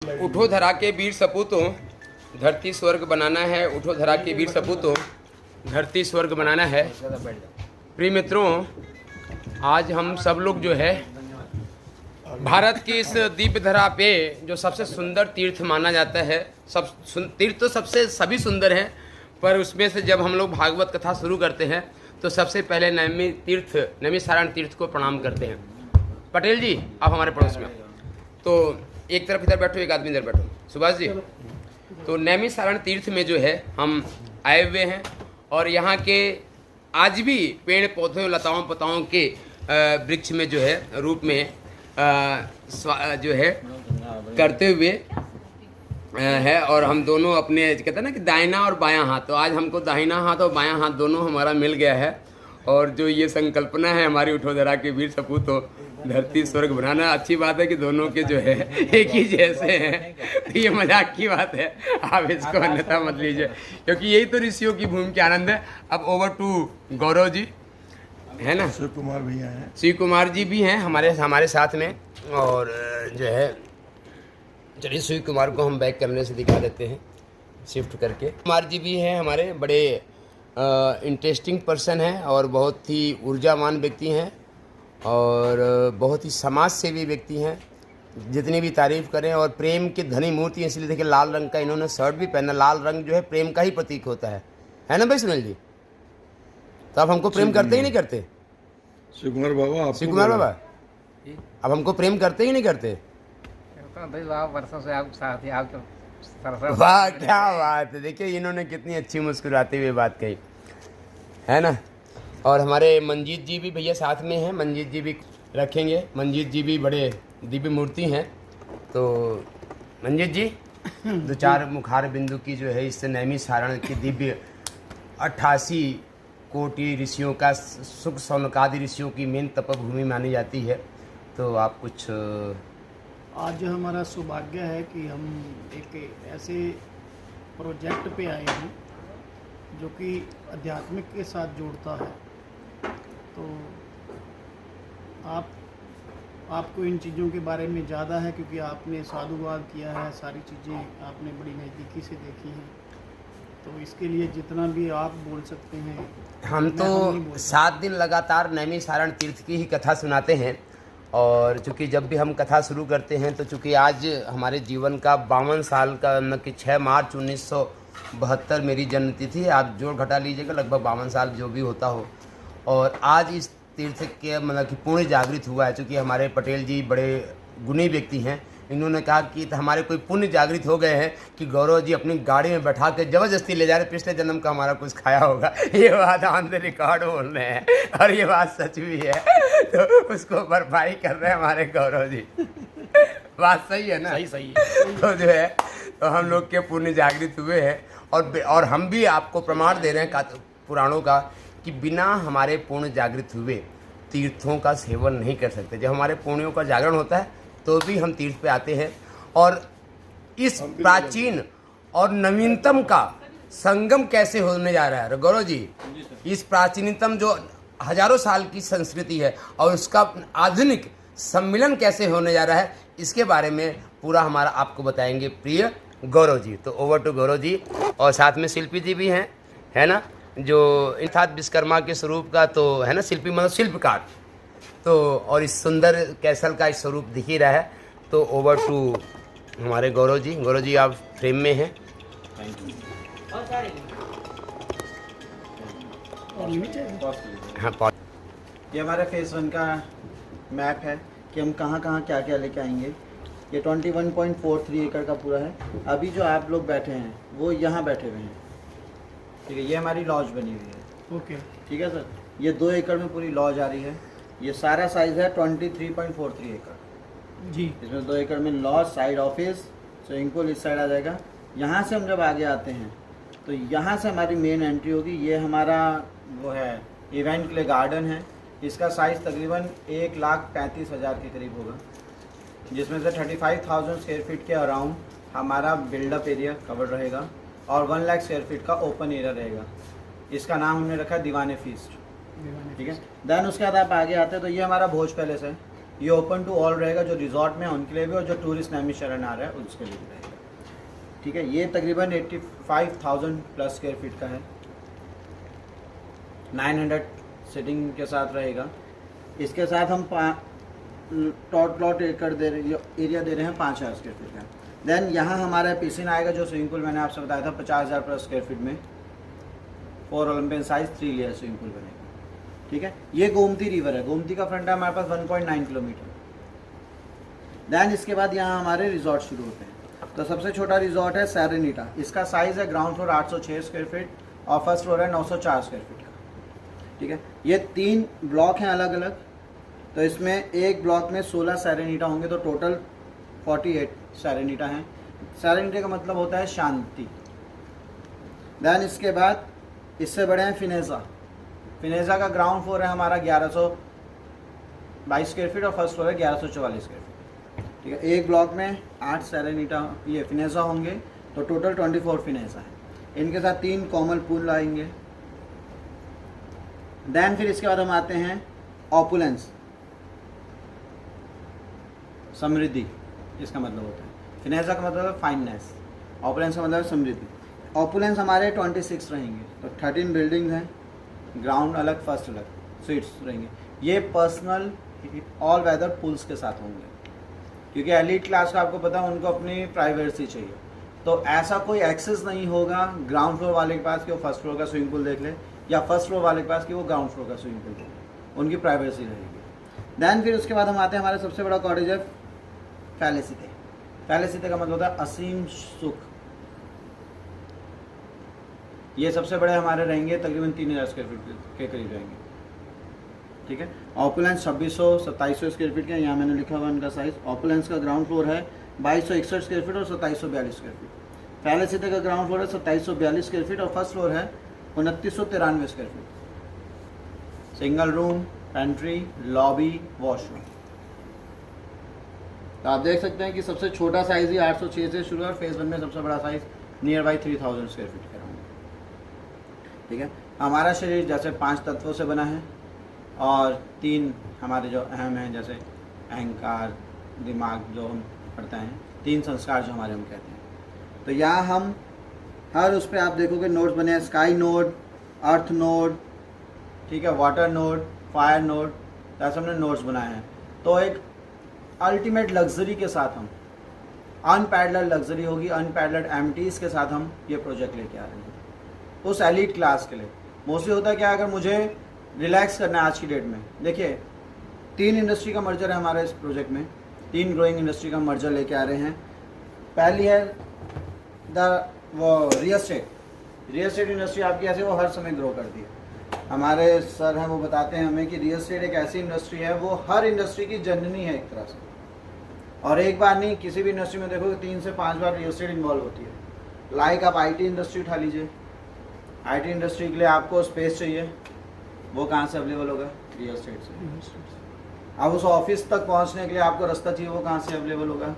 उठो धरा के वीर सपूतों, धरती स्वर्ग बनाना है। उठो धरा के वीर सपूतों, धरती स्वर्ग बनाना है। प्रिय मित्रों, आज हम सब लोग जो है भारत की इस दिव्य धरा पे जो सबसे सुंदर तीर्थ माना जाता है, सब तीर्थ तो सभी सुंदर हैं, पर उसमें से जब हम लोग भागवत कथा शुरू करते हैं तो सबसे पहले नैमिषारण्य तीर्थ को प्रणाम करते हैं। पटेल जी, आप हमारे पड़ोस में, तो एक तरफ इधर बैठो, एक आदमी इधर बैठो। सुभाष जी, तो नैमिषारण्य तीर्थ में जो है हम आए हुए हैं और यहाँ के आज भी पेड़ पौधों लताओं पताओं के वृक्ष में जो है रूप में जो है करते हुए है। और हम दोनों अपने कहते हैं ना कि दाहिना और बायां हाथ, तो आज हमको दाहिना हाथ और बायां हाथ दोनों हमारा मिल गया है। और जो ये संकल्पना है हमारी उठो धरा के वीर सपूतों, धरती स्वर्ग बनाना, अच्छी बात है कि दोनों के जो है एक ही जैसे हैं, तो ये मजाक की बात है, आप इसको अन्यथा मत लीजिए, क्योंकि यही तो ऋषियों की भूमि के आनंद है। अब ओवर टू गौरव जी, है ना, शिव कुमार भैया हैं, शिव कुमार जी भी हैं हमारे साथ में। और जो है चलिए शिव कुमार को हम बैक कैमरे से दिखा देते हैं, शिफ्ट करके। कुमार जी भी हैं हमारे, बड़े इंटरेस्टिंग पर्सन हैं और बहुत ही ऊर्जावान व्यक्ति हैं और बहुत ही समाज सेवी व्यक्ति हैं। जितनी भी तारीफ़ करें, और प्रेम की धनी मूर्ति, इसलिए देखिए लाल रंग का इन्होंने शर्ट भी पहना। लाल रंग जो है प्रेम का ही प्रतीक होता है ना भाई सुनील जी? तो आप हमको प्रेम करते ही नहीं करते? शिव कुमार बाबा, शिव कुमार बाबा, अब हमको प्रेम करते ही नहीं करते? वर्षों से आप साथ ही, आप तो वाह क्या बात है। देखिए इन्होंने कितनी अच्छी मुस्कुराते हुए बात कही, है ना। और हमारे मंजीत जी भी भैया साथ में हैं, मंजीत जी भी रखेंगे। मंजीत जी भी बड़े दिव्य मूर्ति हैं। तो मंजीत जी, दो चार मुखार बिंदु की जो है इस नैमिषारण्य की दिव्य 88 कोटि ऋषियों का, सुख सौनकादि ऋषियों की मेन तपभूमि मानी जाती है, तो आप कुछ। आज हमारा सौभाग्य है कि हम एक ऐसे प्रोजेक्ट पे आए हैं जो कि आध्यात्मिक के साथ जोड़ता है। तो आपको इन चीज़ों के बारे में ज़्यादा है, क्योंकि आपने साधुवाद किया है, सारी चीज़ें आपने बड़ी नज़दीकी से देखी हैं। तो इसके लिए जितना भी आप बोल सकते हैं। हम तो 7 दिन लगातार नैमिषारण्य तीर्थ की ही कथा सुनाते हैं। और चूँकि जब भी हम कथा शुरू करते हैं तो चूँकि आज हमारे जीवन का 52 साल का, न कि 6 मार्च 1972 मेरी जन्मतिथि है, आप जोड़ घटा लीजिएगा, लगभग 52 साल जो भी होता हो। और आज इस तीर्थ के मतलब कि पुण्य जागृत हुआ है। चूँकि हमारे पटेल जी बड़े गुणी व्यक्ति हैं, इन्होंने कहा कि हमारे कोई पुण्य जागृत हो गए हैं कि गौरव जी अपनी गाड़ी में बैठा के ज़बरदस्ती ले जा रहे, पिछले जन्म का हमारा कुछ खाया होगा। ये बात ऑन द रिकॉर्ड बोल रहे हैं और ये बात सच भी है, तो उसको भरपाई कर रहे हैं हमारे गौरव जी। बात सही है ना? सही है। तो जो है तो हम लोग के पुण्य जागृत हुए हैं और हम भी आपको प्रमाण दे रहे हैं पुराणों का कि बिना हमारे पुण्य जागृत हुए तीर्थों का सेवन नहीं कर सकते। जब हमारे पुण्यों का जागरण होता है तो भी हम तीर्थ पे आते हैं। और इस प्राचीन और नवीनतम का संगम कैसे होने जा रहा है गौरव जी? इस प्राचीनतम जो हजारों साल की संस्कृति है और उसका आधुनिक सम्मिलन कैसे होने जा रहा है, इसके बारे में पूरा हमारा आपको बताएंगे प्रिय गौरव जी। तो ओवर टू गौरव जी। और साथ में शिल्पी जी भी हैं, है ना, जो अर्थात विश्वकर्मा के स्वरूप का, तो है ना, शिल्पी मतलब शिल्पकार। तो और इस सुंदर कैसल का इस स्वरूप दिख ही रहा है। तो ओवर टू हमारे गौरव जी। गौरव जी आप फ्रेम में हैं। हाँ, ये हमारा फेज 1 का मैप है कि हम कहाँ कहाँ क्या क्या लेके आएंगे। ये 21.43 एकड़ का पूरा है। अभी जो आप लोग बैठे हैं वो यहाँ बैठे हुए हैं, ठीक है। ये हमारी लॉज बनी हुई है, ओके, ठीक है सर। ये 2 एकड़ में पूरी लॉज आ रही है। ये सारा साइज़ है 23.43 एकड़ जी। इसमें 2 एकड़ में lodge, side office, swimming pool इस साइड आ जाएगा। यहाँ से हम जब आगे आते हैं तो यहाँ से हमारी मेन एंट्री होगी। ये हमारा वो है इवेंट के लिए गार्डन है। इसका साइज़ तकरीबन 1,35,000 के करीब होगा, जिसमें से 35,000 स्क्वायर फीट के अराउंड हमारा बिल्डअप एरिया कवर रहेगा और 1 लाख स्क्वायर फीट का ओपन एरिया रहेगा। इसका नाम हमने रखा है दीवाने फीस्ट, ठीक है। देन उसके बाद आप आगे आते हैं तो ये हमारा भोज पैलेस है। ये ओपन टू ऑल रहेगा, जो रिजॉर्ट में ऑनक्लेव है और जो टूरिस्ट नैमिषारण्य आ रहा है उसके लिए भी रहेगा। ठीक है, ये तकरीबन 85,000 प्लस स्क्वायर फीट का है, 900 सिटिंग के साथ रहेगा। इसके साथ हम प्लॉट एकड़ दे रहे एरिया दे रहे हैं 5,000 स्क्वायर फीट का। देन यहाँ हमारा पिसिन आएगा, जो स्विमिंग पूल मैंने आपसे बताया था 50,000 प्लस स्क्वायर फीट में, 4 Olympian size 3 layer swimming pool बनेगा। ठीक है, ये गोमती रिवर है, गोमती का फ्रंट है हमारे पास 1.9 किलोमीटर। देन इसके बाद यहाँ हमारे रिजॉर्ट शुरू होते हैं। तो सबसे छोटा रिजॉर्ट है सेरेनिटा, इसका साइज़ है ग्राउंड फ्लोर 806 स्क्वायर फीट और फर्स्ट फ्लोर है 904 स्क्वायर फीट का। ठीक है, ये 3 ब्लॉक हैं अलग अलग, तो इसमें एक ब्लॉक में 16 सेरेनिटा होंगे, तो टोटल 48 सेरेनिटा हैं। सेरेनिटा का मतलब होता है शांति। देन इसके बाद इससे बड़े हैं फिनेजा। फिनेजा का ग्राउंड फ्लोर है हमारा 1122 स्क्वायर फीट और फर्स्ट फ्लोर है 1144 स्क्वायर फीट। ठीक है, एक ब्लॉक में 8 सेरेनिटा ये फिनेजा होंगे, तो टोटल 24 फिनेजा है। इनके साथ 3 कॉमन पूल आएंगे। देन फिर इसके बाद हम आते हैं ऑपुलेंस, समृद्धि इसका मतलब होता है। फिनेजा का मतलब है फाइननेस, ऑपुलेंस का मतलब है समृद्धि। ऑपुलेंस हमारे 26 रहेंगे, तो 13 बिल्डिंग्स हैं, ग्राउंड अलग फर्स्ट अलग, स्वीट्स रहेंगे। ये पर्सनल ऑल वेदर पूल्स के साथ होंगे, क्योंकि एलीट क्लास का आपको पता है उनको अपनी प्राइवेसी चाहिए। तो ऐसा कोई एक्सेस नहीं होगा ग्राउंड फ्लोर वाले के पास कि वो फर्स्ट फ्लोर का स्विमिंग पूल देख ले, या फर्स्ट फ्लोर वाले के पास कि वो ग्राउंड फ्लोर का स्विमिंग पूल देख ले, उनकी प्राइवेसी रहेगी। देन फिर उसके बाद हम आते हैं, हमारे सबसे बड़ा कॉटेज है फैलेसिते। फैलेसिते का मतलब होता है असीम सुख। ये सबसे बड़े हमारे रहेंगे, तकरीबन 3,000 स्क्वायर फीट के करीब रहेंगे। ठीक है, ऑपुलेंस 2600-2700 स्क्वायर फीट का, यहाँ मैंने लिखा हुआ इनका साइज। ऑपुलेंस का ग्राउंड फ्लोर है 2261 स्क्वायर फीट और 2742 स्क्वायर फीट। फैलेसिते का ग्राउंड फ्लोर है 2742 स्क्वायर फीट और फर्स्ट फ्लोर है 2993 square feet. Single room, pantry, lobby, washroom. तो आप देख सकते हैं कि सबसे छोटा साइज ही 806 से शुरू है और फेज 1 में सबसे बड़ा size near by 3000 square feet का। ठीक है, हमारा शरीर जैसे 5 तत्वों से बना है और 3 हमारे जो अहम हैं, जैसे अहंकार, दिमाग जो हम पढ़ते हैं, 3 संस्कार जो हमारे हम कहते हैं। तो यहाँ हम हर उस पर आप देखोगे नोड्स बने हैं, स्काई नोड, अर्थ नोड, ठीक है, वाटर नोड, फायर नोड, ऐसे हमने नोड्स बनाए हैं। तो एक अल्टीमेट लग्जरी के साथ हम अनपैरेलल्ड लग्जरी होगी, अनपैरेलल्ड एमिटीज़ के साथ हम ये प्रोजेक्ट लेके आ रहे हैं उस एलीट क्लास के लिए। मोस्टली होता है क्या, अगर मुझे रिलैक्स करना है आज की डेट में, देखिए 3 इंडस्ट्री का मर्जर है हमारे इस प्रोजेक्ट में, 3 ग्रोइंग इंडस्ट्री का मर्जर लेके आ रहे हैं। पहली है वो real estate. Real estate industry आपकी ऐसे वो हर समय ग्रो करती है। हमारे सर हैं वो बताते हैं हमें कि रियल एस्टेट एक ऐसी इंडस्ट्री है, वो हर इंडस्ट्री की जननी है एक तरह से। और एक बार नहीं, किसी भी इंडस्ट्री में देखो 3 से 5 बार रियल एस्टेट इन्वॉल्व होती है। लाइक आप IT इंडस्ट्री उठा लीजिए, IT इंडस्ट्री के लिए आपको स्पेस चाहिए, वो कहाँ से अवेलेबल होगा? रियल एस्टेट से। अब उस ऑफिस तक पहुँचने के लिए आपको रास्ता चाहिए, वो कहाँ से अवेलेबल होगा?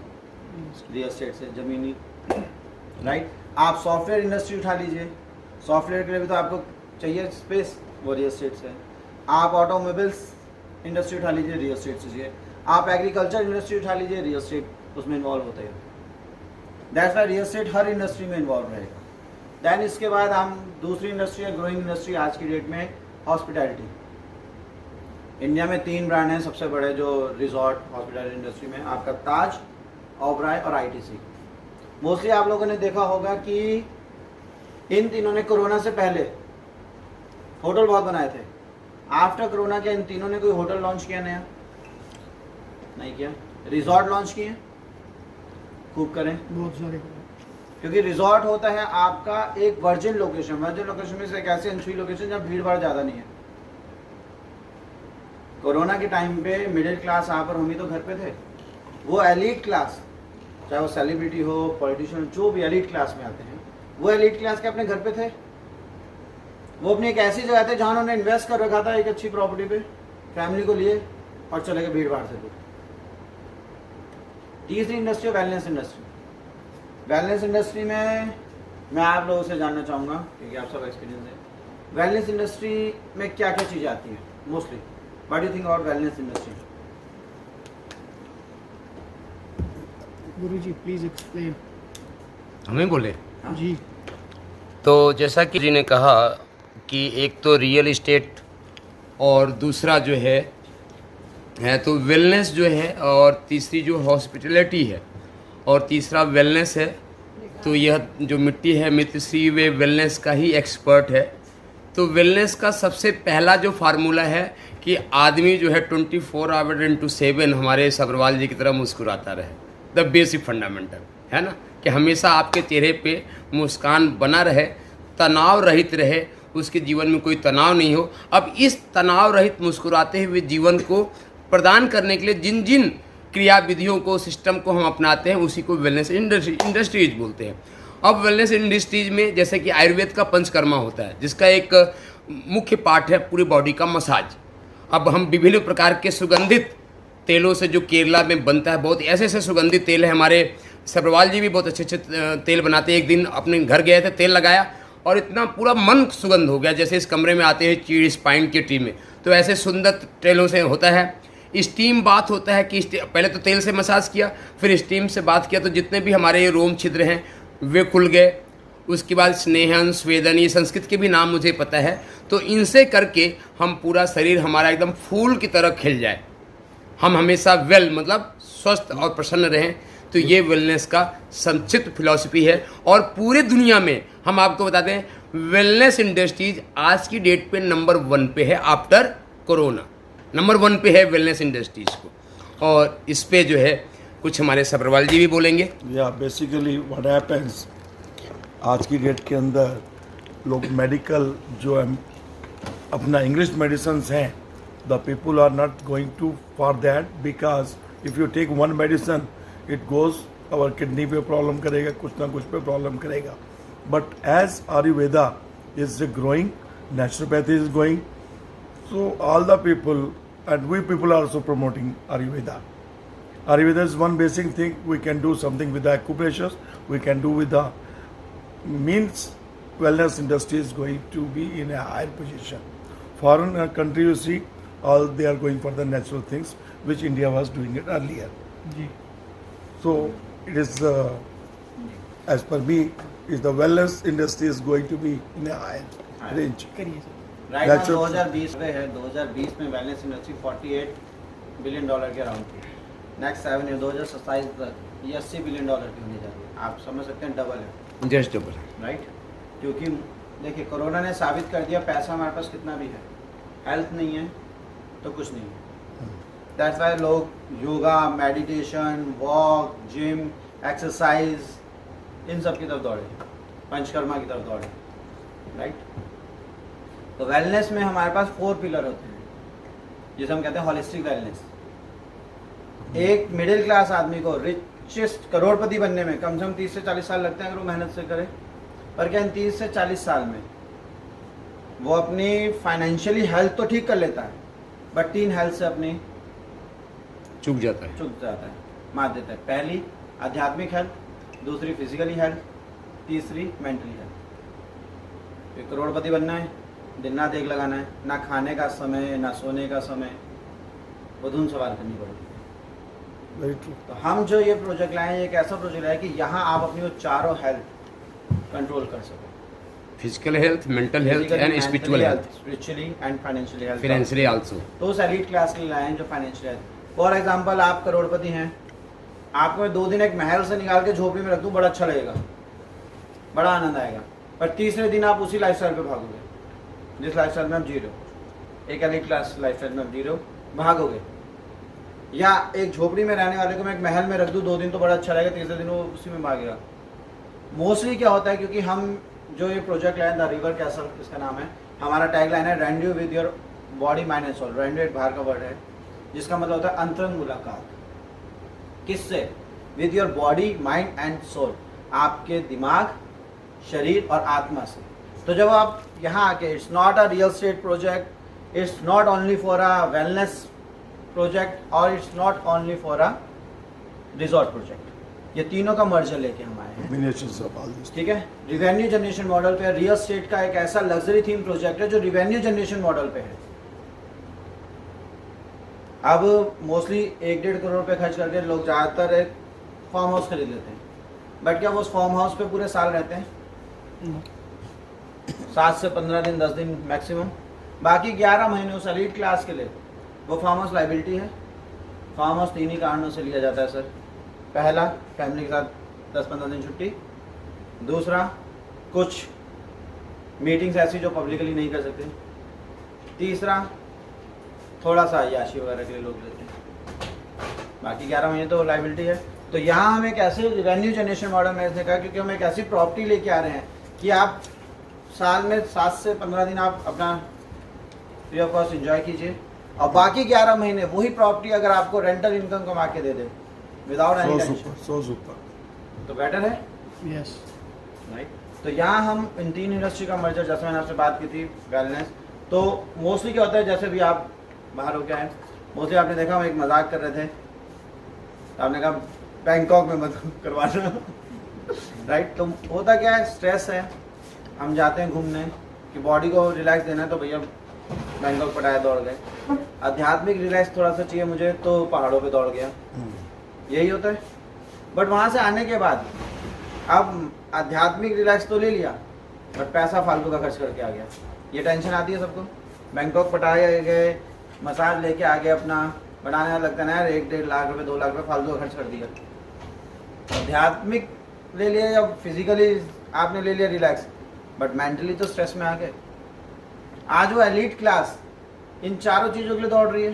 रियल एस्टेट से, ज़मीनी, राइट। आप सॉफ्टवेयर इंडस्ट्री उठा लीजिए, सॉफ्टवेयर के लिए भी तो आपको चाहिए स्पेस, वो रियल एस्टेट से। आप ऑटोमोबाइल्स इंडस्ट्री उठा लीजिए, रियल एस्टेट से चाहिए। आप एग्रीकल्चर इंडस्ट्री उठा लीजिए, रियल एस्टेट उसमें इन्वॉल्व होता है। That's why real estate her industry में इन्वॉल्व रहेगा। दैन इसके बाद हम दूसरी इंडस्ट्री है, ग्रोइंग इंडस्ट्री आज की डेट में, हॉस्पिटैलिटी। इंडिया में 3 ब्रांड हैं सबसे बड़े जो रिजॉर्ट हॉस्पिटैलिटी इंडस्ट्री में, आपका ताज, ओबराय और ITC। मोस्टली आप लोगों ने देखा होगा कि इन तीनों ने कोरोना से पहले होटल बहुत बनाए थे। आफ्टर कोरोना क्या इन तीनों ने कोई होटल लॉन्च किया नया? नहीं किया। रिजॉर्ट लॉन्च किए, खूब करें, बहुत सारे। क्योंकि रिजॉर्ट होता है आपका एक वर्जिन लोकेशन। वर्जिन लोकेशन में से एक ऐसी अनछुई लोकेशन जहाँ भीड़ भाड़ ज़्यादा नहीं है। कोरोना के टाइम पे मिडिल क्लास आप और हम ही तो घर पे थे। वो एलीट क्लास, चाहे वो सेलिब्रिटी हो, पॉलिटिशियन, जो भी एलीट क्लास में आते हैं, वो एलीट क्लास के अपने घर पे थे। वो अपनी एक ऐसी जगह थे जहाँ उन्होंने इन्वेस्ट कर रखा था एक अच्छी प्रॉपर्टी पे, फैमिली को लिए और चले गए भीड़ भाड़ से दूर। तीसरी industry wellness industry. Wellness industry में मैं आप लोगों से जानना चाहूँगा, क्योंकि आप सब एक्सपीरियंस है, वेलनेस इंडस्ट्री में क्या क्या चीज़ें आती हैं mostly? What do you think about wellness industry? Guruji please explain. हमें बोले जी तो जैसा कि जी ने कहा कि एक तो रियल इस्टेट और दूसरा जो है तो वेलनेस जो है, और तीसरी जो हॉस्पिटलिटी है और तीसरा वेलनेस है। तो यह जो मिट्टी है मित्रश्री वे वेलनेस का ही एक्सपर्ट है। तो वेलनेस का सबसे पहला जो फार्मूला है कि आदमी जो है 24 आवर इंटू 7 हमारे सब्रवाल जी की तरह मुस्कुराता रहे। द बेसिक फंडामेंटल है ना, कि हमेशा आपके चेहरे पे मुस्कान बना रहे, तनाव रहित रहे, उसके जीवन में कोई तनाव नहीं हो। अब इस तनाव रहित मुस्कुराते हुए जीवन को प्रदान करने के लिए जिन जिन क्रिया विधियों को, सिस्टम को हम अपनाते हैं, उसी को वेलनेस इंडस्ट्रीज बोलते हैं। अब वेलनेस इंडस्ट्रीज में जैसे कि आयुर्वेद का पंचकर्मा होता है, जिसका एक मुख्य पार्ट है पूरी बॉडी का मसाज। अब हम विभिन्न प्रकार के सुगंधित तेलों से, जो केरला में बनता है, बहुत ऐसे ऐसे सुगंधित तेल है। हमारे सब्रवाल जी भी बहुत अच्छे अच्छे तेल बनाते हैं। एक दिन अपने घर गए थे, तेल लगाया और इतना पूरा मन सुगंध हो गया, जैसे इस कमरे में आते हैं चीड़ स्पाइन की टी में। तो ऐसे सुंदर तेलों से होता है। स्टीम बात होता है कि पहले तो तेल से मसाज किया, फिर स्टीम से बात किया, तो जितने भी हमारे ये रोम छिद्र हैं वे खुल गए। उसके बाद स्नेहन, स्वेदन, ये संस्कृत के भी नाम मुझे पता है। तो इनसे करके हम पूरा शरीर हमारा एकदम फूल की तरह खिल जाए, हम हमेशा वेल मतलब स्वस्थ और प्रसन्न रहें। तो ये वेलनेस का संक्षिप्त फिलॉसफी है। और पूरे दुनिया में हम आपको बता दें, वेलनेस इंडस्ट्रीज आज की डेट पे नंबर 1 पे है। आफ्टर कोरोना नंबर 1 पे है वेलनेस इंडस्ट्रीज को। और इस पे जो है कुछ हमारे सब्रवाल जी भी बोलेंगे। या बेसिकली व्हाट हैपेंस, आज की डेट के अंदर लोग मेडिकल जो है अपना इंग्लिश मेडिसिन हैं, the people are not going to for that, because if you take one medicine it goes और किडनी पे प्रॉब्लम करेगा, कुछ ना कुछ पे प्रॉब्लम करेगा। But as Ayurveda is growing, naturopathy is going, so all the people and we people are also promoting Ayurveda. Ayurveda is one basic thing. We can do something with the acupressure, we can do with the means wellness industry is going to be in a higher position. Foreign country you see, all they are going for the natural things which India was doing it earlier. जी So it is as per me is the wellness industry is going to be in a higher range. करिए sir. Right That's now what- 2020 में है, 2020 में wellness industry $48 billion के around थी। Next 7 year 2027 तक ये $80 billion की होने जा रही है। आप समझ सकते हैं, डबल है, जस्ट डबल। राइट। क्योंकि देखिए कोरोना ने साबित कर दिया पैसा हमारे पास कितना भी है, हेल्थ नहीं है तो कुछ नहीं है। दैट्स वाई लोग yoga, meditation, walk, gym, exercise in सब की तरफ दौड़े, पंचकर्मा की तरफ दौड़े, राइट। तो वेलनेस में हमारे पास 4 पिलर होते हैं, जिसे हम कहते हैं होलिस्टिक वेलनेस। एक मिडिल क्लास आदमी को रिचेस्ट करोड़पति बनने में कम से कम 30 से 40 साल लगते हैं अगर वो मेहनत से करे। पर क्या इन 30 से 40 साल में वो अपनी फाइनेंशियली हेल्थ तो ठीक कर लेता है, बट 3 हेल्थ से अपनी चूक जाता है। चुक जाता है, मार देता है। पहली आध्यात्मिक हेल्थ, दूसरी फिजिकली हेल्थ, तीसरी मेंटली हेल्थ। तो करोड़पति बनना है, दिन रात एक लगाना है, ना खाने का समय ना सोने का समय, बधून सवाल करनी पड़ेगी। Very true. तो हम जो ये प्रोजेक्ट लाए हैं, एक ऐसा प्रोजेक्ट लाए कि यहाँ आप अपनी वो चारों हेल्थ कंट्रोल कर सको, physical health, mental health and spiritual health, spiritually and financially health, financially also. तो उस एलीट क्लास के लिए लाए हैं जो फाइनेंशियल हेल्थ। फॉर एग्जांपल आप करोड़पति हैं, आपको मैं 2 दिन एक महल से निकाल के झोपड़ी में रख दूँ, बड़ा अच्छा लगेगा, बड़ा आनंद आएगा। पर तीसरे दिन आप उसी लाइफस्टाइल पे भागोगे जिस लाइफस्टाइल में आप जी रहे हो, एक एलीट क्लास लाइफस्टाइल में आप जी रहे हो, भागोगे। या एक झोपड़ी में रहने वाले को मैं एक महल में रख दूँ, 2 दिन तो बड़ा अच्छा लगेगा, तीसरे दिन वो उसी में भागेगा। मोस्टली क्या होता है, क्योंकि हम जो ये प्रोजेक्ट लाए द रिवर कैसल, इसका नाम है, हमारा टैगलाइन है रेंड्यू with your body mind and soul. रेंड्यू एक बाहर का वर्ड है जिसका मतलब होता है अंतरंग मुलाकात। किससे? With your body mind and soul, आपके दिमाग, शरीर और आत्मा से। तो जब आप यहाँ आके, it's not a real estate project, it's not only for a wellness project और it's not only for a resort project. ये तीनों का मर्जर लेके हम आए हैं, Combinations of all these. ठीक है। रिवेन्यू जनरेशन मॉडल पे, रियल स्टेट का एक ऐसा लग्जरी थीम प्रोजेक्ट है जो रिवेन्यू जनरेशन मॉडल पे है। अब मोस्टली 1-1.5 करोड़ रुपए खर्च करके लोग ज़्यादातर फार्म हाउस खरीद लेते हैं, बट क्या वो उस फार्म हाउस पे पूरे साल रहते हैं? 7 से 15 दिन, 10 दिन मैक्सिमम। बाकी 11 महीने उस एलीट क्लास के लिए वो फार्म हाउस लाइबिलिटी है। फार्म हाउस 3 ही कारणों से लिया जाता है सर। पहला, फैमिली के साथ 10-15 दिन छुट्टी। दूसरा, कुछ मीटिंग्स ऐसी जो पब्लिकली नहीं कर सकते। तीसरा, थोड़ा सा अय्याशी वगैरह के लिए लोग लेते हैं। बाकी 11 महीने तो लाइबिलिटी है। तो यहाँ हम एक ऐसे रेवेन्यू जनरेशन मॉडल में देखा, क्योंकि हम एक ऐसी प्रॉपर्टी लेके आ रहे हैं कि आप साल में 7 से 15 दिन आप अपना फ्री ऑफ कॉस्ट एंजॉय कीजिए, और बाकी 11 महीने वही प्रॉपर्टी अगर आपको रेंटल इनकम कमा के दे दे without any tension, so super, तो बेटर है, यस। राइट। तो यहाँ हम इन 3 इंडस्ट्री का मर्जर, जैसे मैंने आपसे बात की थी वेलनेस, तो मोस्टली क्या होता है, जैसे भी आप बाहर हो क्या है, मोस्टली आपने देखा हम एक मजाक कर रहे थे, तो आपने कहा बैंकॉक में मत करवाना राइट। तो होता क्या है, स्ट्रेस है, हम जाते हैं घूमने कि बॉडी को रिलैक्स देना है, तो भैया बैंकॉक पटाया दौड़ गए। आध्यात्मिक रिलैक्स थोड़ा सा चाहिए मुझे, तो पहाड़ों पे दौड़ गया, यही होता है। बट वहाँ से आने के बाद अब आध्यात्मिक रिलैक्स तो ले लिया, बट पैसा फालतू का खर्च करके आ गया। ये टेंशन आती है सबको। बैंकॉक पटाए गए, मसाज लेके आ गए, अपना बनाने लगता है ना यार, 1-1.5 लाख रुपए 2 लाख रुपए फालतू का खर्च कर दिया। आध्यात्मिक ले लिया या फिजिकली आपने ले लिया रिलैक्स, बट मेंटली तो स्ट्रेस में आ गए। आज वो एलीट क्लास इन चारों चीज़ों के लिए दौड़ रही है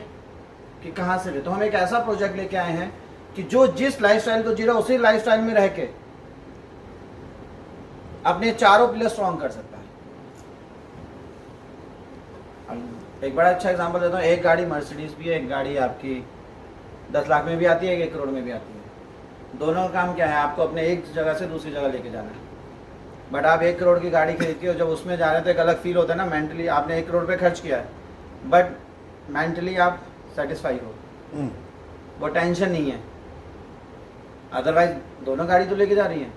कि कहाँ से ले। तो हम एक ऐसा प्रोजेक्ट लेके आए हैं कि जो जिस लाइफस्टाइल को जी रहा है उसी लाइफस्टाइल में रह के अपने चारों पिलर स्ट्रॉन्ग कर सकता है। एक बड़ा अच्छा एग्जांपल देता हूँ, एक गाड़ी मर्सिडीज भी है, एक गाड़ी आपकी 10 लाख में भी आती है, 1 करोड़ में भी आती है। दोनों का काम क्या है, आपको अपने एक जगह से दूसरी जगह लेके जाना है। बट आप 1 करोड़ की गाड़ी खरीदती हो, जब उसमें जा रहे तो एक अलग फील होता है ना मेंटली। आपने 1 करोड़ पे खर्च किया है, बट मेंटली आप सेटिस्फाई हो, वो टेंशन नहीं है। अदरवाइज दोनों गाड़ी तो लेके जा रही है।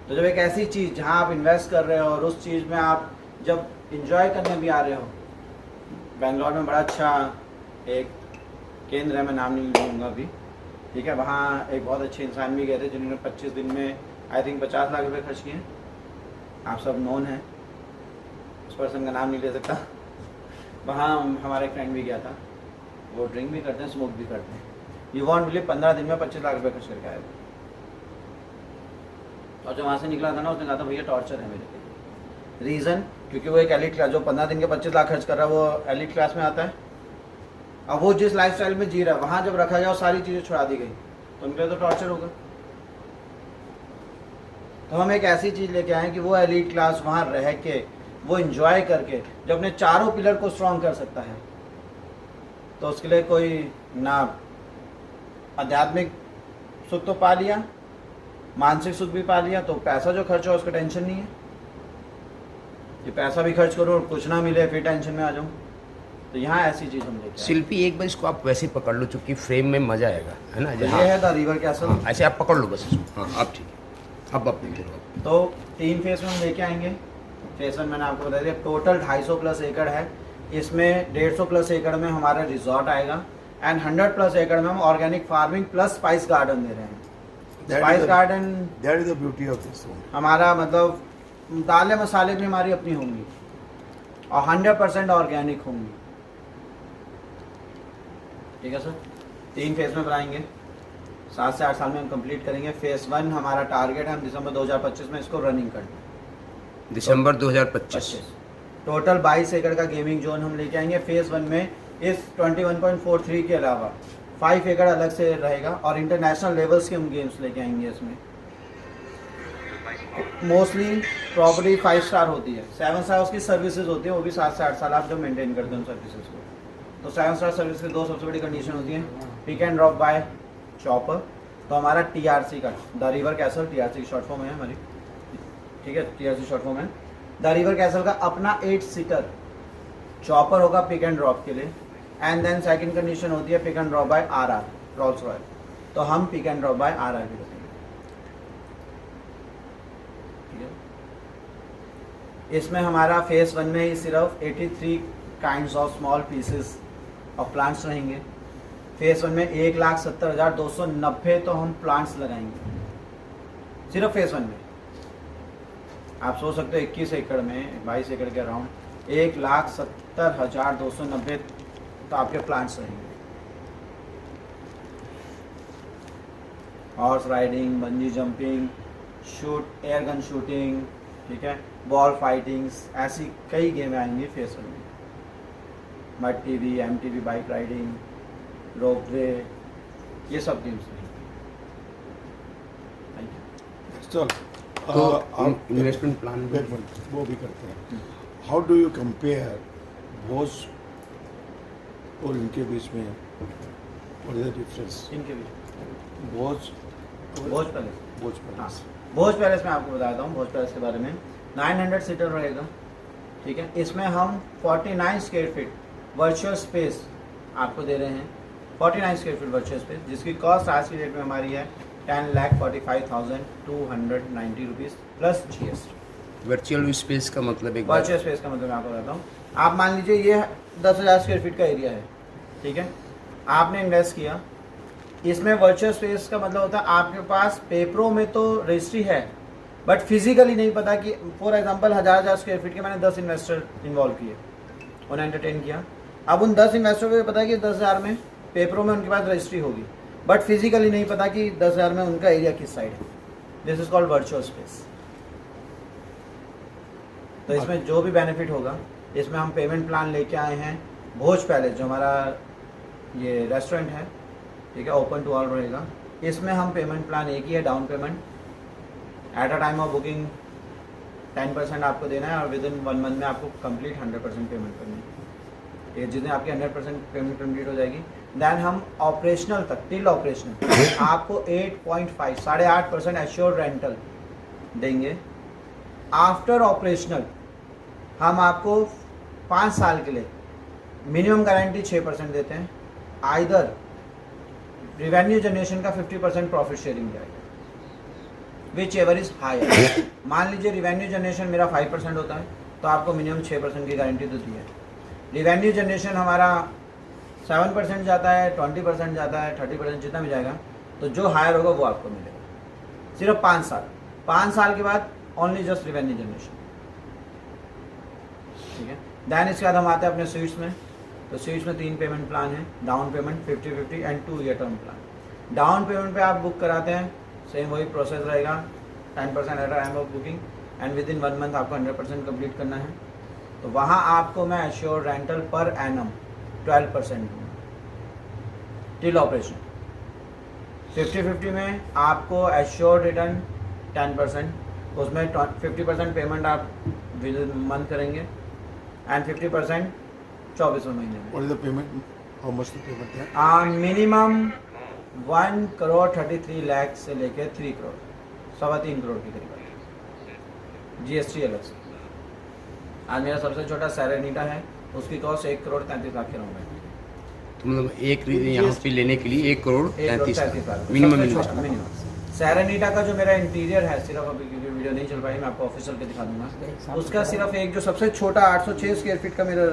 तो जब एक ऐसी चीज़ जहाँ आप इन्वेस्ट कर रहे हो और उस चीज़ में आप जब इंजॉय करने भी आ रहे हो, बेंगलोर में बड़ा अच्छा एक केंद्र है, मैं नाम नहीं लूँगा अभी, ठीक है। वहाँ एक बहुत अच्छे इंसान भी गए थे जिन्होंने 25 दिन में आई थिंक 50 लाख रुपए खर्च किए। आप सब नोन हैं, उस पर्सन का नाम नहीं ले सकता। वहाँ हमारा एक फ्रेंड भी गया था, वो ड्रिंक भी करते हैं, स्मोक भी करते हैं। यू वॉन्ट बिलीव 15 दिन में 25 लाख रुपए खर्च करके आए थे। और जब वहाँ से निकला था ना, उसने कहा था भैया टॉर्चर है मेरे लिए। रीज़न, क्योंकि वो एक एलिट क्लास, जो 15 दिन के 25 लाख खर्च कर रहा है वो एलिट क्लास में आता है। अब वो जिस लाइफस्टाइल में जी रहा है, वहाँ जब रखा गया और सारी चीज़ें छुड़ा दी गई, तो उनके लिए तो टॉर्चर होगा। तो हम एक ऐसी चीज़ लेके आए कि वो एलिट क्लास वहाँ रह के, वो इंजॉय करके जो अपने चारों पिलर को स्ट्रॉन्ग कर सकता है। तो उसके लिए कोई ना आध्यात्मिक सुख तो पा लिया, मानसिक सुख भी पा लिया, तो पैसा जो खर्च हो उसका टेंशन नहीं है कि पैसा भी खर्च करो और कुछ ना मिले फिर टेंशन में आ जाऊँ। तो यहाँ ऐसी चीज़ हम लेके आए। शिल्पी एक बार इसको आप वैसे पकड़ लो, चूंकि फ्रेम में मजा आएगा, है ना। तो ये है द रिवर कैसल। हाँ, ऐसे आप पकड़ लो बस इसको। हाँ, अब ठीक है, अब देख लो। तो 3 फेज में हम लेके आएंगे। फेज 1 मैंने आपको बता दिया, टोटल 250 प्लस एकड़ है। इसमें 150 प्लस एकड़ में हमारा रिजॉर्ट आएगा, एंड 100 प्लस एकड़ में हम organic farming plus spice garden दे रहे हैं। Spice garden, that is the beauty of this one. हमारा मतलब दालें मसाले भी हमारी अपनी होंगी और 100% ऑर्गेनिक होंगी, ठीक है सर। 3 फेज में बनाएंगे, 7 से 8 साल में हम कंप्लीट करेंगे। फेज 1 हमारा टारगेट है हम दिसंबर 2025 में इसको रनिंग कर दें। दिसंबर 2025। टोटल 22 एकड़ का गेमिंग जोन हम लेके आएंगे। फेज 1 में इस 21.43 के अलावा 5 एकड़ अलग से रहेगा, और इंटरनेशनल लेवल्स के हम गेम्स लेके आएंगे। इसमें मोस्टली प्रॉपर्टी 5 स्टार होती है, 7 स्टार उसकी सर्विसेज होती है, वो भी 7 से 8 साल आप जो मेंटेन करते हैं उन सर्विसेज को। तो 7 स्टार सर्विस की 2 सबसे बड़ी कंडीशन होती है, pick and drop by chopper. तो हमारा TRC का, द रिवर कैसल, TRC की शॉर्ट फॉर्म है हमारी, ठीक है, TRC शॉर्ट फॉर्म है। द रिवर कैसल का अपना 8 सीटर चॉपर होगा पिक एंड ड्रॉप के लिए, एंड देन सेकंड कंडीशन होती है pick and drop by RR, Rolls Royce. तो हम pick and drop by RR भी रखेंगे, ठीक है। इसमें हमारा फेज 1 में ही सिर्फ 83 kinds of small pieces of plants रहेंगे। फेज 1 में 1,70,290 तो हम प्लांट्स लगाएंगे सिर्फ फेज 1 में। आप सोच सकते हो 21 एकड़ में 22 एकड़ के अराउंड 1,70,290 तो आपके प्लांट्स रहेंगे। Horse riding, bungee jumping, shoot, air gun shooting, ठीक है, बॉल फाइटिंग्स, ऐसी कई गेम आएंगी फेज 1 में। Mud TV, MTV bike riding, ropeway, ये सब गेम्स हैं। Thank you. चल तो इन्वेस्टमेंट प्लान वो भी करते हैं। हाउ डू यू कंपेयर भोज और इनके बीच में व्हाट इज द डिफरेंस? इनके बीच भोज भोज पैलेस, भोज हाँ, पैलेस भोज पैलेस में आपको बताता हूँ। भोज पैलेस के बारे में 900 सीटर रहेगा, ठीक है। इसमें हम 49 स्क्वायर फीट वर्चुअल स्पेस आपको दे रहे हैं। 49 स्क्वायर फीट वर्चुअल स्पेस जिसकी कॉस्ट आज की डेट में हमारी है 10,45,290 rupees plus GST। Virtual space का मतलब एक बार वर्चुअल स्पेस का मतलब मैं आपको बताता हूँ। आप मान लीजिए ये 10,000 स्क्वायर फीट का एरिया है, ठीक है। आपने इन्वेस्ट किया इसमें। वर्चुअल स्पेस का मतलब होता है आपके पास पेपरों में तो रजिस्ट्री है बट फिजिकली नहीं पता कि फॉर एग्जांपल 1,000 स्क्वायर फीट के मैंने 10 इन्वेस्टर इन्वॉल्व किए, उन्हें एंटरटेन किया। अब उन 10 इन्वेस्टर को पता है कि 10,000 में पेपरों में उनके पास रजिस्ट्री होगी बट फिजिकली नहीं पता कि 10,000 में उनका एरिया किस साइड है। This is called virtual space. तो इसमें जो भी बेनिफिट होगा, इसमें हम पेमेंट प्लान लेके आए हैं। भोज पैलेस जो हमारा ये रेस्टोरेंट है, ठीक है, ओपन टू ऑल रहेगा। इसमें हम पेमेंट प्लान एक ही है, down payment at a time of booking 10% आपको देना है और विद इन 1 मंथ में आपको कंप्लीट 100% पेमेंट करनी है। ये जितने आपकी 100% पेमेंट कंप्लीट हो जाएगी देन हम ऑपरेशनल तक टिल ऑपरेशनल आपको 8.5 8.5% एश्योर्ड रेंटल देंगे। आफ्टर ऑपरेशनल हम आपको 5 साल के लिए मिनिमम गारंटी 6% देते हैं। आइदर रिवेन्यू जनरेशन का 50% प्रॉफिट शेयरिंग जाएगा विच एवर इज हायर। मान लीजिए रिवेन्यू जनरेशन मेरा 5% होता है तो आपको मिनिमम 6% की गारंटी देती है। रिवेन्यू जनरेशन हमारा 7% जाता है, 20% जाता है, 30% जितना भी जाएगा तो जो हायर होगा वो आपको मिलेगा। सिर्फ 5 साल। 5 साल के बाद ओनली जस्ट रिवेन्यू जनरेशन, ठीक है। दैन इसके बाद हम आते हैं अपने स्वीट्स में। तो स्वीट्स में 3 पेमेंट प्लान है, down payment 50-50 and 2 year term plan. Down payment पे आप बुक कराते हैं, सेम वही प्रोसेस रहेगा, 10% at time of booking and within 1 month आपको 100% कंप्लीट करना है। तो वहाँ आपको मैं एश्योर्ड रेंटल पर एनम 12% दूँगा टिल ऑपरेशन। 50-50 में आपको एश्योर्ड रिटर्न 10%, उसमें 50% पेमेंट आप विद इन मंथ करेंगे एंड 50% 24 महीने में। What is the payment? How much the payment है? मिनिमम 1,33 लाख से लेके 3 करोड़ 3.25 करोड़ के करीब GST अलग से। आज मेरा सबसे छोटा सैरेनीटा है, उसकी कॉस्ट 1,33 लाख के राउंड है। तो मतलब एक यहाँ पे लेने के लिए 1,33 लाख मिनिमम मिनिमम। सैरेनीटा का जो मेरा इंटीरियर है, सिर्फ अभी क्योंकि वीडियो नहीं चल पाई मैं आपको ऑफिशियल के दिखा दूंगा, उसका सिर्फ एक जो सबसे छोटा 806 स्क्वायर फीट का मेरा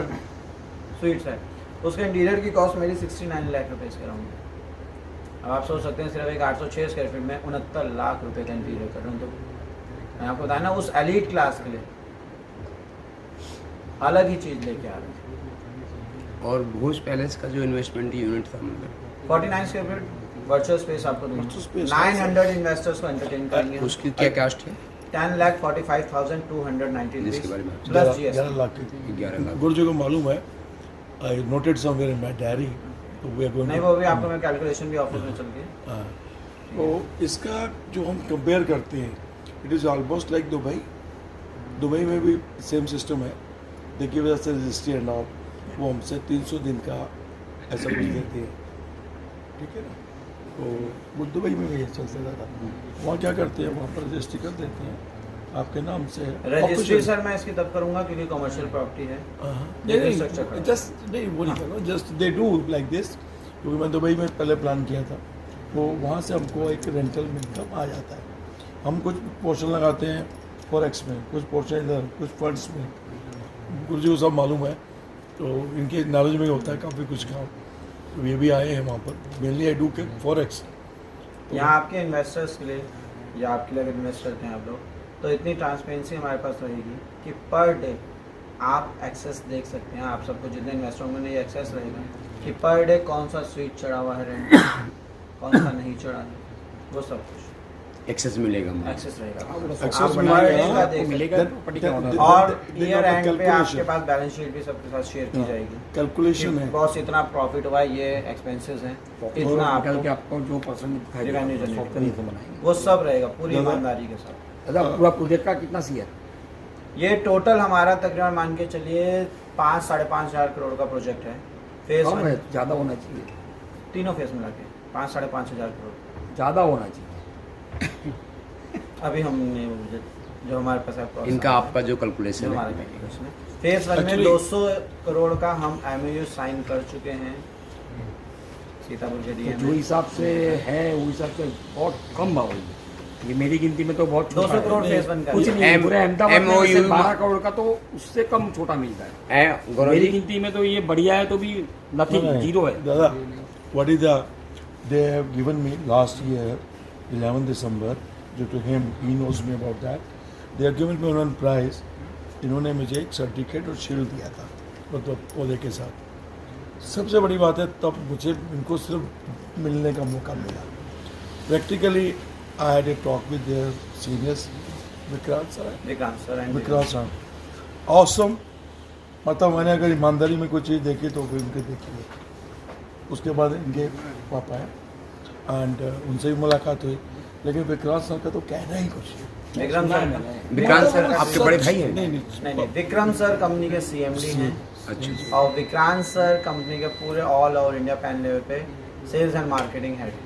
स्वीट्स है, उसके इंटीरियर की कॉस्ट मेरी 69 लाख रुपए इसके राउंड है। अब आप सोच सकते हैं सिर्फ एक 806 स्क्वायर फीट में 69 लाख रुपए का इंटीरियर कर रहा हूँ। तो मैं आपको बताया ना, उस एलीट क्लास के लिए अलग ही चीज़ लेके आ रहे हैं। और भोज पैलेस का जो इन्वेस्टमेंट यूनिट था मतलब 49 स्क्वायर फीट वर्चुअल स्पेस आपको दूंगा। 900 इन्वेस्टर्स को एंटरटेन करेंगे। उसकी क्या कास्ट है? 10,45,290 इसके बारे में प्लस GST। 11 लाख 11 लाख। गुरुजी को मालूम है, आई noted somewhere in my diary. तो वी आर गोइंग नहीं, वो भी आपको मैं कैलकुलेशन भी ऑफिस में चल के। तो इसका जो हम कंपेयर करते हैं, it is almost like Dubai. Dubai में भी सेम सिस्टम है, देखिए वजह से रजिस्ट्री एंड ऑल, वो हमसे 300 दिन का ऐसा कुछ देते हैं, ठीक है ना। तो वो दुबई में भी ये चलता था। वहाँ क्या करते हैं, वहाँ पर रजिस्ट्री कर देते हैं आपके नाम से। रजिस्ट्री सर मैं इसकी तब करूंगा क्योंकि कमर्शियल प्रॉपर्टी है। नहीं, जस्ट नहीं वो नहीं करना, just they do like this. क्योंकि मैं दुबई में पहले प्लान किया था, तो वहाँ से हमको एक रेंटल इनकम आ जाता है। हम कुछ पोर्शन लगाते हैं फॉरेक्स में, कुछ पोर्शन इधर, कुछ फंड्स में। गुरुजी को सब मालूम है, तो इनके नॉलेज में होता है काफ़ी कुछ काम। वे भी आए हैं वहाँ पर। Mainly I do forex. यहाँ आपके इन्वेस्टर्स के लिए या आपके लिए अगर इन्वेस्टर हैं आप लोग, तो इतनी ट्रांसपेरेंसी हमारे पास रहेगी कि पर डे आप एक्सेस देख सकते हैं। आप सबको जितने इन्वेस्टर होंगे ये एक्सेस रहेगा कि पर डे कौन सा स्वीट चढ़ा हुआ है रेंट, कौन सा नहीं चढ़ा है, वो सब कुछ एक्सेस मिलेगा हमें। एक्सेस रहेगा। Access आप मिलेगा, per day का हाँ, देख मिलेगा Then- प्रॉपर्टी then- का then- और they year got a and पे आपके calculation. पास बैलेंस शीट भी सबके साथ शेयर की जाएगी। कैलकुलेशन है। बॉस इतना प्रॉफिट हुआ है, ये एक्सपेंसेस हैं, इतना निकल के आपको आपको जो परसेंट दिखाई देगा Revenue generate सॉफ्टवेयर से बनाएंगे। वो सब रहेगा पूरी दादा- ईमानदारी के साथ। दादा पूरा प्रोजेक्ट का कितना सी है? ये टोटल हमारा तकरीबन मान के चलिए 5-5.5 हज़ार करोड़ का प्रोजेक्ट है। फेज कम है, ज़्यादा होना चाहिए, तीनों फेज मिला के 5-5.5 हज़ार करोड़ ज़्यादा होना चाहिए। अभी हमने जो हमारे पास है process इनका है, आपका जो जो कैलकुलेशन हमारे है, calculation है। फेज वन में Actually- 200 करोड़ का हम MOU साइन कर चुके हैं सीतापुर के तो डीएम जो हिसाब से है वो हिसाब से बहुत कम भाव है ये मेरी गिनती में तो बहुत छोटा 200 करोड़ है। फेज वन का कुछ है। नहीं, पूरे अहमदाबाद में MOU वैसे 12 करोड़ का तो उससे कम छोटा मिलता है। गौरव मेरी जी, गिनती में तो ये बढ़िया है तो भी नथिंग, जीरो है। दादा, what is the they have given me last year 11 December, due to him he knows me about that, they have given me one prize। इन्होंने मुझे एक सर्टिफिकेट और शील्ड दिया था मतलब पौधे के साथ। सबसे बड़ी बात है तब मुझे इनको सिर्फ मिलने का मौका मिला। Practically I had a talk with their seniors Vikrant sir Vikrant sir and Vikrant sir awesome. मतलब मैंने अगर ईमानदारी में कोई चीज़ देखी तो फिर उनके देखी है। उसके बाद इनके पापा हैं एंड उनसे भी मुलाकात हुई, लेकिन विक्रांत सर का तो कहना ही कुछ है। विक्रम सर विक्रांत सर आपके बड़े भाई हैं? नहीं नहीं, विक्रम सर कंपनी के CMD हैं अच्छा, और विक्रांत सर कंपनी के पूरे all over India pan level पे सेल्स एंड मार्केटिंग हेड हैं।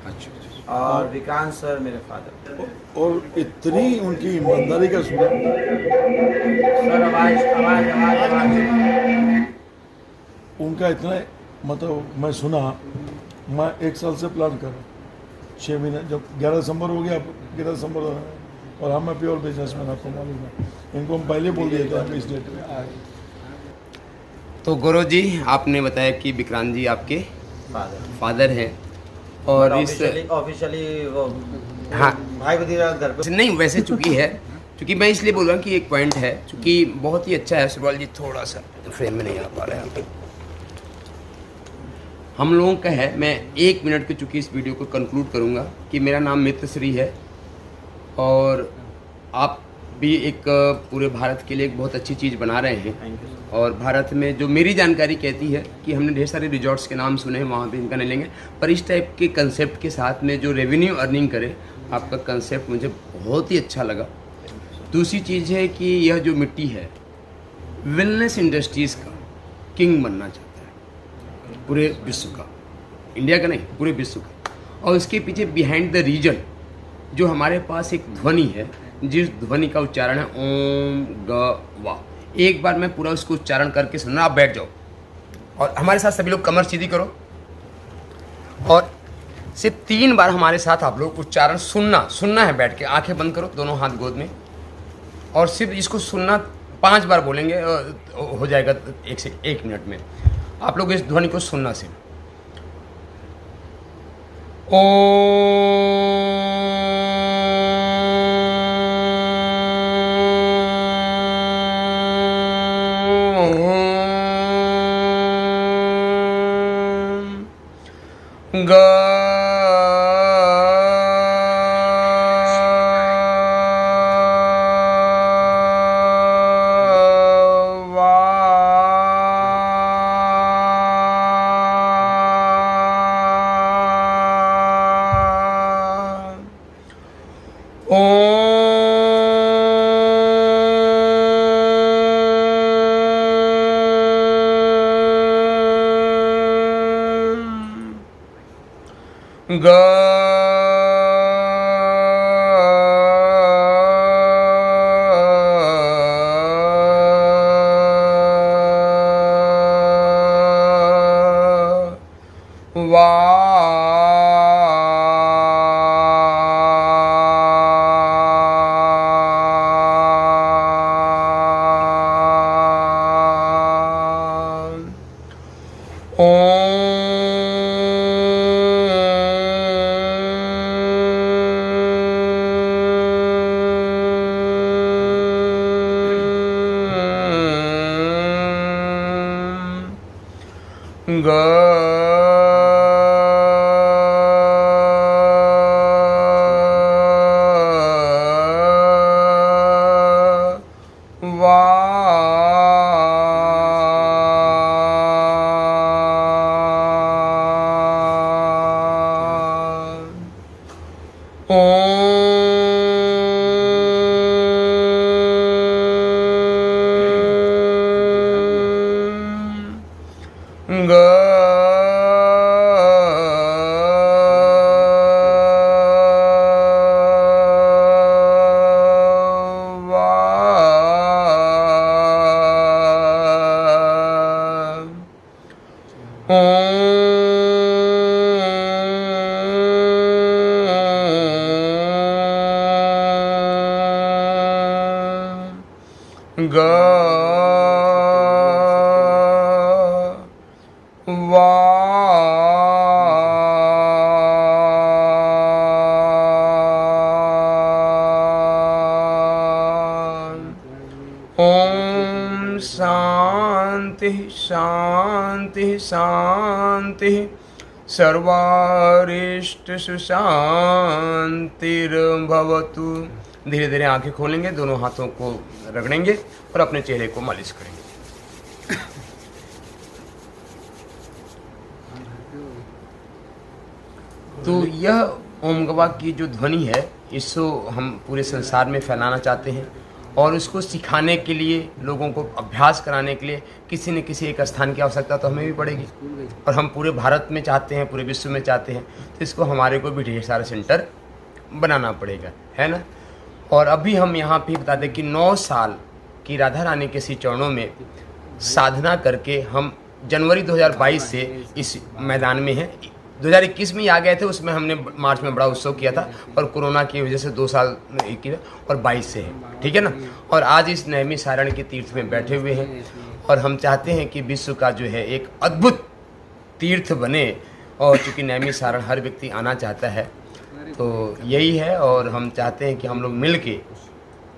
अच्छा। और विक्रांत सर मेरे फादर। और इतनी उनकी ईमानदारी का सुना। सर आवाज आवाज आवाज आवाज उनका इतना मतलब मैं सुना, मैं 1 साल से प्लान कर रहा हूँ। 6 महीने जब 11 दिसंबर हो गया, 11 दिसंबर हो गया, और हम मैं प्योर बिजनेसमैन, आपको मालूम है। इनको हम पहले बोल दिए थे हम इस डेट में आए। तो गौरव जी, आपने बताया कि विक्रांत जी आपके फादर फादर हैं और इस ऑफिशियली वो हाँ भाई भतीजा घर पे नहीं, वैसे चूंकि है, चूंकि मैं इसलिए बोल रहा हूँ कि एक पॉइंट है, चूंकि बहुत ही अच्छा है। सुरवाल जी थोड़ा सा फ्रेम में नहीं आ पा रहा है। हम लोगों का है, मैं 1 मिनट के चूंकि इस वीडियो को कंक्लूड करूँगा कि मेरा नाम मित्र श्री है और आप भी एक पूरे भारत के लिए एक बहुत अच्छी चीज़ बना रहे हैं। Thank you sir. और भारत में जो मेरी जानकारी कहती है कि हमने ढेर सारे रिजॉर्ट्स के नाम सुने हैं, वहाँ पे इनका नहीं लेंगे, पर इस टाइप के कंसेप्ट के साथ में जो रेवेन्यू अर्निंग करे, आपका कंसेप्ट मुझे बहुत ही अच्छा लगा। दूसरी चीज़ है कि यह जो मिट्टी है वेलनेस इंडस्ट्रीज़ का किंग बनना चाहता है पूरे विश्व का, इंडिया का नहीं, पूरे विश्व का। और इसके पीछे बिहाइंड द रीजन जो हमारे पास एक ध्वनि है, जिस ध्वनि का उच्चारण है ओम ग वा। एक बार मैं पूरा उसको उच्चारण करके सुनना, आप बैठ जाओ और हमारे साथ सभी लोग कमर सीधी करो और सिर्फ 3 बार हमारे साथ आप लोग उच्चारण सुनना है। बैठ के आंखें बंद करो, दोनों हाथ गोद में, और सिर्फ इसको सुनना 5 बार बोलेंगे, हो जाएगा 1 मिनट में। आप लोग इस ध्वनि को सुनना सिर्फ ओम ओम शांति शांति शांति सर्वारिष्ट सुशांतिर्भवतु। धीरे धीरे आंखें खोलेंगे, दोनों हाथों को रगड़ेंगे और अपने चेहरे को मालिश करेंगे। तो यह ओम गवा की जो ध्वनि है, इसको हम पूरे संसार में फैलाना चाहते हैं और उसको सिखाने के लिए, लोगों को अभ्यास कराने के लिए किसी न किसी एक स्थान की आवश्यकता तो हमें भी पड़ेगी और हम पूरे भारत में चाहते हैं, पूरे विश्व में चाहते हैं, तो इसको हमारे को भी ढेर सारा सेंटर बनाना पड़ेगा, है ना। और अभी हम यहाँ पे बता दें कि 9 साल की राधा रानी के श्री चरणों में साधना करके हम जनवरी 2022 से इस मैदान में हैं। 2021 में ही आ गए थे, उसमें हमने मार्च में बड़ा उत्सव किया था और कोरोना की वजह से 2 साल किया और 22 से है, ठीक है ना। और आज इस नैमी सारण के तीर्थ में बैठे हुए हैं और हम चाहते हैं कि विश्व का जो है एक अद्भुत तीर्थ बने और चूँकि नैमी सारण हर व्यक्ति आना चाहता है, तो यही है। और हम चाहते हैं कि हम लोग मिल के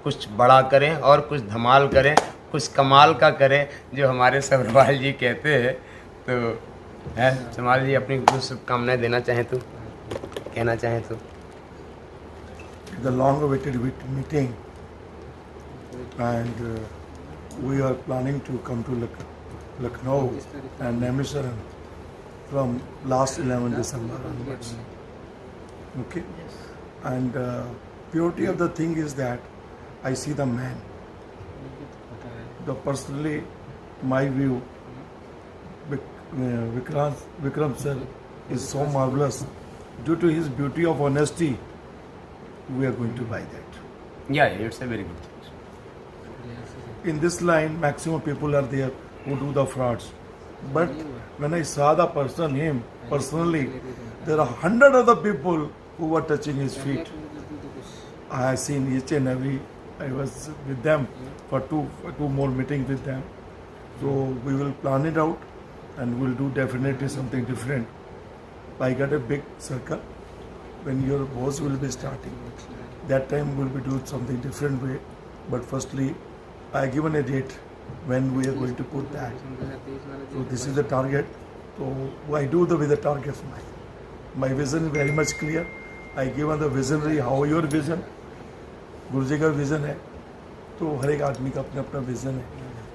कुछ बड़ा करें और कुछ धमाल करें, कुछ कमाल का करें, जो हमारे सब्रवाल जी कहते हैं। तो है समाल जी, अपनी कुछ शुभकामनाएं देना चाहें तो, कहना चाहें तो। The long awaited meeting, and we are planning to come to Lucknow and Naimisharan from last 11 December onwards. Okay? And purity of the thing is that I see the man. Personally, my view, Vikram sir is so marvelous. Due to his beauty of honesty, we are going to buy that. Yeah, it's a very good thing. In this line, maximum people are there who do the frauds. But when I saw the person, him personally, there are 100 other people who were touching his feet. I have seen each and every. I was with them for two more meetings with them. So we will plan it out and we'll do definitely something different. I got a big circle when your boss will be starting. That time we'll be doing something different way. But firstly, I given a date when we are going to put that. So this is the target. So I do with the targets. My vision is very much clear. I given the visionary how your vision. गुरु जी का vision है, तो हर एक आदमी का अपना अपना vision है.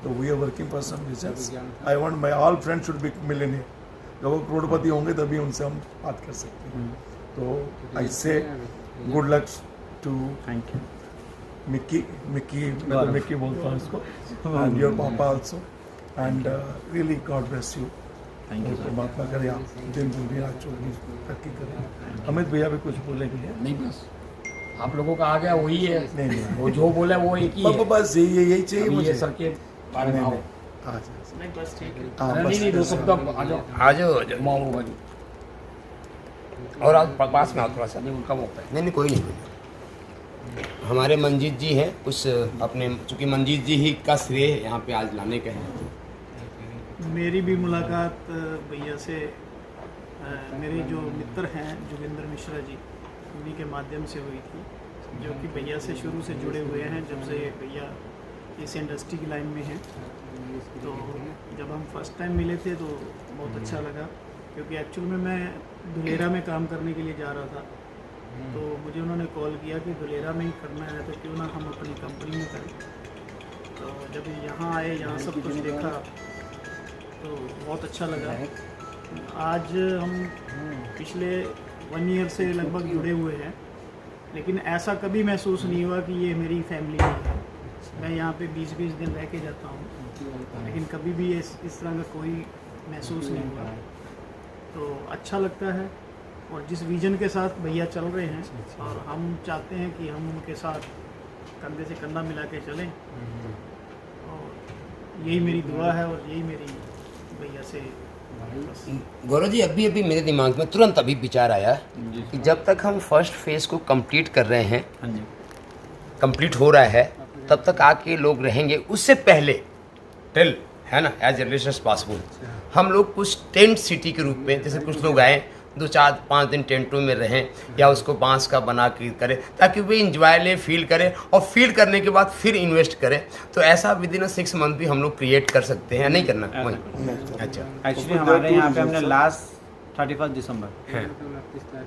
तो we are working for some visions. I want my all friends should be millionaire. जब वो करोड़पति होंगे तभी उनसे हम बात कर सकते हैं. तो आई से गुड लक टू मिक्की बोलता हूँ इसको, एंड योर पापा also, and really God bless you. परमात्मा करे आप दिन रात 24 तरक्की करें. अमित भैया भी कुछ बोलेंगे? नहीं, बस आप लोगों का आ गया वही है. नहीं, वो जो बोले वो एक ही है. बस यही चाहिए मुझे. ये सर के बारे में आओ. नहीं बस ठीक है. नहीं दो शब्द आ जाओ. आ जाओ. और आप पास में आओ थोड़ा सा. नहीं उनका मौका है. नहीं कोई नहीं. हमारे मंजीत जी हैं, कुछ अपने, चूँकि मंजीत जी ही का श्रेय यहाँ पे आज लाने का है. मेरी भी मुलाकात भैया से मेरे जो मित्र हैं जोगिंदर मिश्रा जी, उन्हीं के माध्यम से हुई थी, जो कि भैया से शुरू से जुड़े हुए हैं. जब से भैया इस इंडस्ट्री की लाइन में हैं। तो जब हम फर्स्ट टाइम मिले थे तो बहुत अच्छा लगा, क्योंकि एक्चुअल में मैं धुलेरा में काम करने के लिए जा रहा था। तो मुझे उन्होंने कॉल किया कि धुलेरा में ही करना है तो क्यों ना हम अपनी कंपनी में करें। तो जब यहाँ आए, यहाँ सब कुछ देखा तो बहुत अच्छा लगा। आज हम पिछले 1 ईयर से लगभग जुड़े हुए हैं, लेकिन ऐसा कभी महसूस नहीं हुआ कि ये मेरी फैमिली नहीं है। मैं यहाँ पे 20-20 दिन रह के जाता हूँ, लेकिन कभी भी इस तरह का कोई महसूस नहीं हुआ। तो अच्छा लगता है, और जिस विजन के साथ भैया चल रहे हैं और हम चाहते हैं कि हम उनके साथ कंधे से कंधा मिला के चलें, और यही मेरी दुआ है और यही मेरी भैया से बस। गौरव जी, अभी अभी मेरे दिमाग में तुरंत अभी विचार आया कि जब तक हम फर्स्ट फेज़ को कंप्लीट कर रहे हैं, हाँ जी, कंप्लीट हो रहा है, तब तक आके लोग रहेंगे। उससे पहले टिल है ना, एज अर्ली एज पॉसिबल हम लोग कुछ टेंट सिटी के रूप में, जैसे कुछ लोग आए 2-4-5 दिन टेंटों में रहें, या उसको बांस का बना के करें, ताकि वे इंजॉय ले, फील करें, और फील करने के बाद फिर इन्वेस्ट करें। तो ऐसा विद इन 6 मंथ भी हम लोग क्रिएट कर सकते हैं, नहीं करना वही? अच्छा, एक्चुअली हमारे यहाँ पे हमने लास्ट 31 दिसंबर,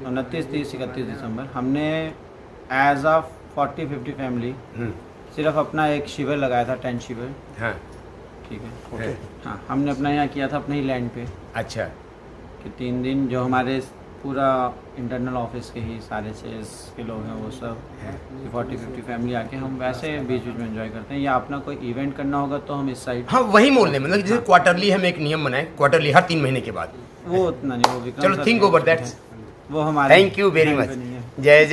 29, 30, 31 दिसंबर हमने एज ऑफ 40-50 फैमिली सिर्फ अपना एक शिविर लगाया था, टेंट शिविर। हाँ, ठीक है, हाँ, हमने अपना यहाँ किया था अपने ही लैंड पे अच्छा, कि 3 दिन जो हमारे पूरा इंटरनल ऑफिस के ही सारे सेल्स के लोग हैं वो सब 40-50 फैमिली आके हम वैसे बीच बीच में एंजॉय करते हैं। या अपना कोई इवेंट करना होगा तो हम इस साइड, हाँ वही मोल लें, मतलब जैसे क्वार्टरली हम एक नियम बनाए, क्वार्टरली हर 3 महीने के बाद। वो उतना नहीं, वो विक्रम चलो सर थिंक के ओवर हैं। दैट। वो हमारे thank you very time much. पे नहीं है। जय जय।